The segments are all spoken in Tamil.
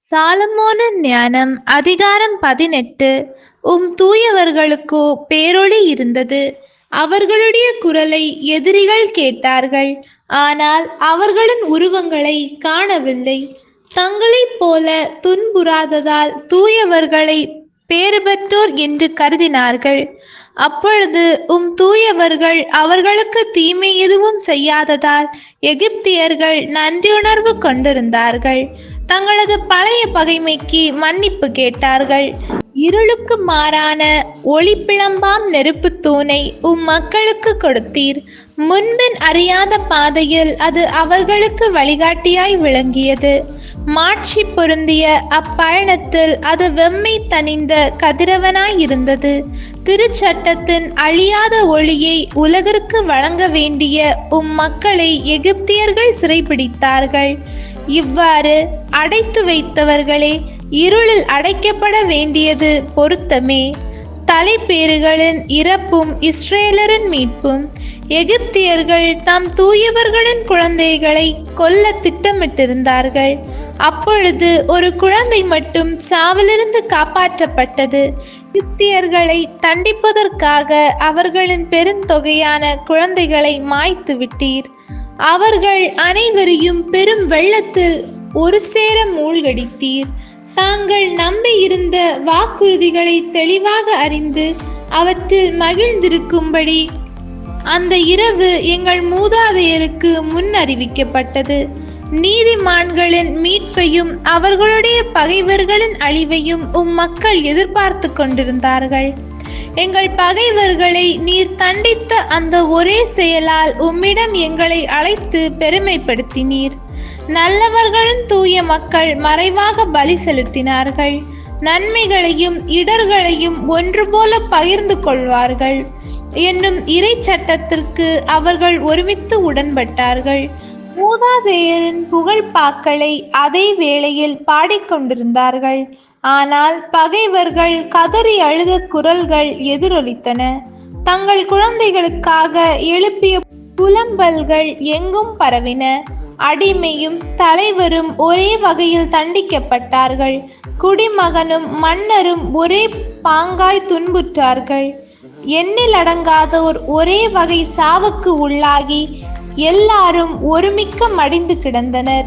சாலமோனின் ஞானம் அதிகாரம் 18. தூயவர்களுக்கோ பேரொளி இருந்தது. அவர்களுடைய குரலை எதிரிகள் கேட்டார்கள், ஆனால் அவர்களின் உருவங்களை காணவில்லை. தங்களைப் போல துன்புறாததால் தூயவர்களை பேறுபெற்றோர் என்று கருதினார்கள். அப்பொழுது தூயவர்கள் அவர்களுக்கு தீமை எதுவும் செய்யாததால் எகிப்தியர்கள் நன்றியுணர்வு கொண்டிருந்தார்கள். தங்களது பழைய பகைமைக்கு மன்னிப்பு கேட்டார்கள். இருளுக்கு மாறான ஒளிப்பிளம்பாம் நெருப்பு தூணை மக்களுக்கு கொடுத்தீர். முன்பின் அறியாத பாதையில் அது அவர்களுக்கு வழிகாட்டியாய் விளங்கியது. மாட்சி பொருந்திய அப்பயணத்தில் அது வெம்மை தணிந்த கதிரவனாயிருந்தது. திருச்சட்டத்தின் அழியாத ஒளியை உலகிற்கு வழங்க வேண்டிய மக்களை எகிப்தியர்கள் சிறைபிடித்தார்கள். இவ்வாறு அடைத்து வைத்தவர்களே, இருளில் அடைக்கப்பட வேண்டியது பொருத்தமே. தலைப்பேறுகளின் இறப்பும் இஸ்ரேலரின் மீட்பும். எகிப்தியர்கள் தம் தூயவர்களின் குழந்தைகளை கொல்ல திட்டமிட்டிருந்தார்கள். அப்பொழுது ஒரு குழந்தை மட்டும் சாவிலிருந்து காப்பாற்றப்பட்டது. எகிப்தியர்களை தண்டிப்பதற்காக அவர்களின் பெருந்தொகையான குழந்தைகளை மாய்த்து விட்டீர். அவர்கள் அனைவரையும் பெரும் வெள்ளத்தில் ஒரு சேர மூழ்கடித்தீர். தாங்கள் நம்பியிருந்த வாக்குறுதிகளை தெளிவாக அறிந்து அவற்றில் மகிழ்ந்திருக்கும்படி அந்த இரவு எங்கள் மூதாதையருக்கு முன் அறிவிக்கப்பட்டது. நீதிமான்களின் மீட்பையும் அவர்களுடைய பகைவர்களின் அழிவையும் மக்கள் எதிர்பார்த்து கொண்டிருந்தார்கள். எங்கள் பகைவர்களை நீர் தண்டித்த அந்த ஒரே செயலால் உம்மிடம் எங்களை அழைத்து பெருமைப்படுத்தினீர். நல்லவர்களின் தூய மக்கள் மறைவாக பலி செலுத்தினார்கள். நன்மைகளையும் இடர்களையும் ஒன்று போல பகிர்ந்து கொள்வார்கள் என்னும் இறை சட்டத்திற்கு அவர்கள் ஒருமித்து உடன்பட்டார்கள். மூதாதையரின் புகழ்பாக்களை அதே வேளையில் பாடிக்கொண்டிருந்தார்கள். ஆனால் பகைவர்கள் கதறி அழுத குரல்கள் எதிரொலித்தன. தங்கள் குழந்தைகளுக்காக எழுப்பிய புலம்பல்கள் எங்கும் பரவின. அடிமையும் தலைவரும் ஒரே வகையில் தண்டிக்கப்பட்டார்கள். குடிமகனும் மன்னரும் ஒரே பாங்காய் துன்புற்றார்கள். எண்ணில் அடங்காதோர் ஒரே வகை சாவுக்கு உள்ளாகி எல்லாரும் ஒருமிக்க மடிந்து கிடந்தனர்.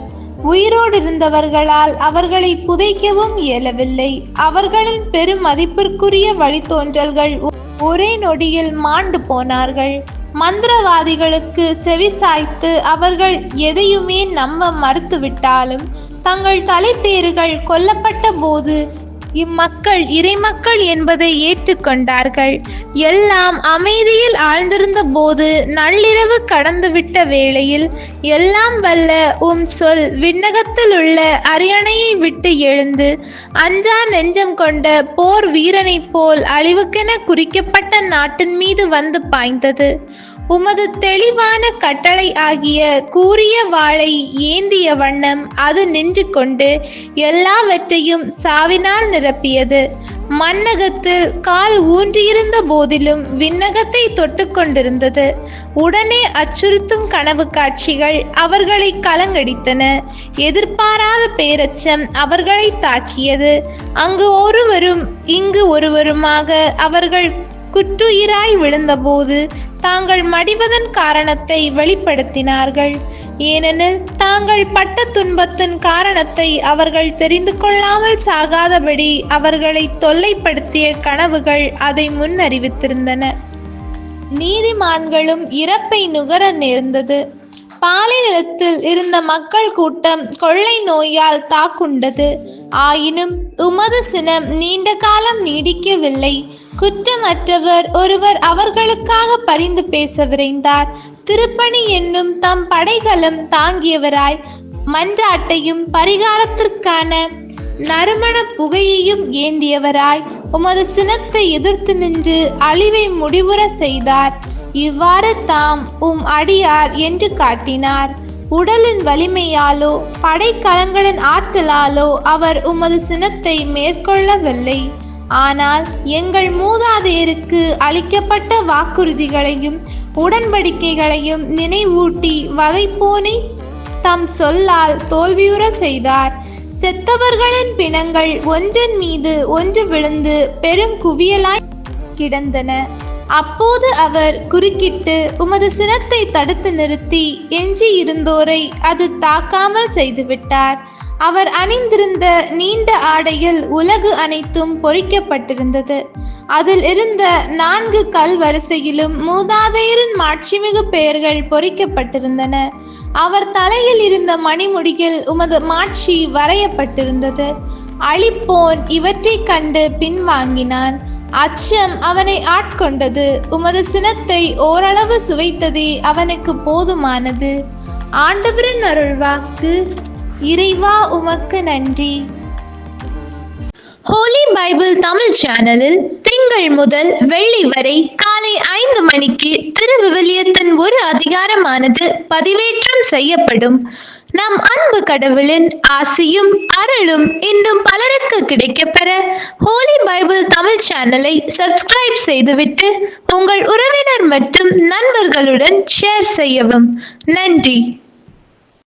உயிரோடு இருந்தவர்களால் அவர்களை புதைக்கவும் இயலவில்லை. அவர்களின் பெரும் மதிப்பிற்குரிய வழித்தோன்றல்கள் ஒரே நொடியில் மாண்டு போனார்கள். மந்திரவாதிகளுக்கு செவிசாய்த்து அவர்கள் எதையுமே நம்ப மறுத்துவிட்டாலும் தங்கள் தலைப்பேறுகள் கொல்லப்பட்ட போது இம்மக்கள் இறைமக்கள் என்பதை ஏற்றுக்கொண்டார்கள். எல்லாம் அமைதியில் ஆழ்ந்திருந்த போது நள்ளிரவு கடந்துவிட்ட வேளையில் எல்லாம் வல்ல சொல் விண்ணகத்தில் உள்ள அரியணையை விட்டு எழுந்து அஞ்சா நெஞ்சம் கொண்ட போர் வீரனைப் போல் அழிவுக்கென குறிக்கப்பட்ட நாட்டின் மீது வந்து பாய்ந்தது. உமது தெளிவான கட்டளை ஆகிய கூரிய வாளை ஏந்திய வண்ணம் அது நின்று கொண்டு எல்லாவற்றையும் சாவினால் நிரப்பியது. மண்ணகத்தில் கால் ஊன்றியிருந்த போதிலும் விண்ணகத்தை தொட்டு கொண்டிருந்தது. உடனே அச்சுறுத்தும் கனவு காட்சிகள் அவர்களை கலங்கடித்தன. எதிர்பாராத பேரச்சம் அவர்களை தாக்கியது. அங்கு ஒருவரும் இங்கு ஒருவருமாக அவர்கள் குற்றுயிராய் விழுந்தபோது தாங்கள் மடிவதன் காரணத்தை வெளிப்படுத்தினார்கள். ஏனெனில் தாங்கள் பட்ட துன்பத்தின் காரணத்தை அவர்கள் தெரிந்து கொள்ளாமல் சாகாதபடி அவர்களை தொல்லைப்படுத்திய கனவுகள் அதை முன்னறிவித்திருந்தன. நீதிமான்களும் இறப்பை நுகர நேர்ந்தது. பாலைநிலத்தில் இருந்த மக்கள் கூட்டம் கொள்ளை நோயால் தாக்குண்டது. ஆயினும் உமது சினம் நீண்ட காலம் நீடிக்கவில்லை. குற்றமற்றவர் ஒருவர் அவர்களுக்காக பரிந்து பேச விரைந்தார். திருப்பணி என்னும் தம் படைகளும் தாங்கியவராய் மன்றாட்டையும் பரிகாரத்திற்கான நறுமண புகையையும் ஏந்தியவராய் உமது சினத்தை எதிர்த்து நின்று அழிவை முடிவுற செய்தார். இவ்வாறு தாம் அடியார் என்று காட்டினார். உடலின் வலிமையாலோ படைக்கலங்களின் ஆற்றலாலோ அவர் உமது சினத்தை மேற்கொள்ளவில்லை. ஆனால் எங்கள் மூதாதையருக்கு அளிக்கப்பட்ட வாக்குறுதிகளையும் உடன்படிக்கைகளையும் நினைவூட்டி வதைப்போனை தம் சொல்லால் தோல்வியுற செய்தார். செத்தவர்களின் பிணங்கள் ஒன்றன் மீது ஒன்று விழுந்து பெரும் குவியலாய் கிடந்தன. அப்போது அவர் குறுக்கிட்டு உமது சினத்தை தடுத்து நிறுத்தி எஞ்சி இருந்தோரை அது தாக்காமல் செய்துவிட்டார். அவர் அணிந்திருந்த நீண்ட ஆடையில் உலகு அனைத்தும் பொறிக்கப்பட்டிருந்தது. அதில் இருந்த 4 கல் வரிசையிலும் மூதாதையரின் மாட்சிமிகு பெயர்கள் பொறிக்கப்பட்டிருந்தன. அவர் தலையில் இருந்த மணிமுடியில் உமது மாட்சி வரையப்பட்டிருந்தது. அழிப்போன் இவற்றைக் கண்டு பின்வாங்கினான். அச்சம் அவனை ஆட்கொண்டது. உமது சினத்தை ஓரளவு சுவைத்ததே அவனுக்கு போதுமானது. ஆண்டவரின் அருள்வாக்கு. இறைவா உமக்கு நன்றி. ஹோலி பைபிள் தமிழ் சேனலில் திங்கள் முதல் வெள்ளி வரை காலை 5 மணிக்கு திருவிவிலியத்தின் ஒரு அதிகாரமானது பதிவேற்றம் செய்யப்படும். நம் அன்பு கடவுளின் ஆசியும் அருளும் இன்னும் பலருக்கு கிடைக்கப்பெற ஹோலி பைபிள் தமிழ் சேனலை சப்ஸ்கிரைப் செய்துவிட்டு உங்கள் உறவினர் மற்றும் நண்பர்களுடன் ஷேர் செய்யவும். நன்றி.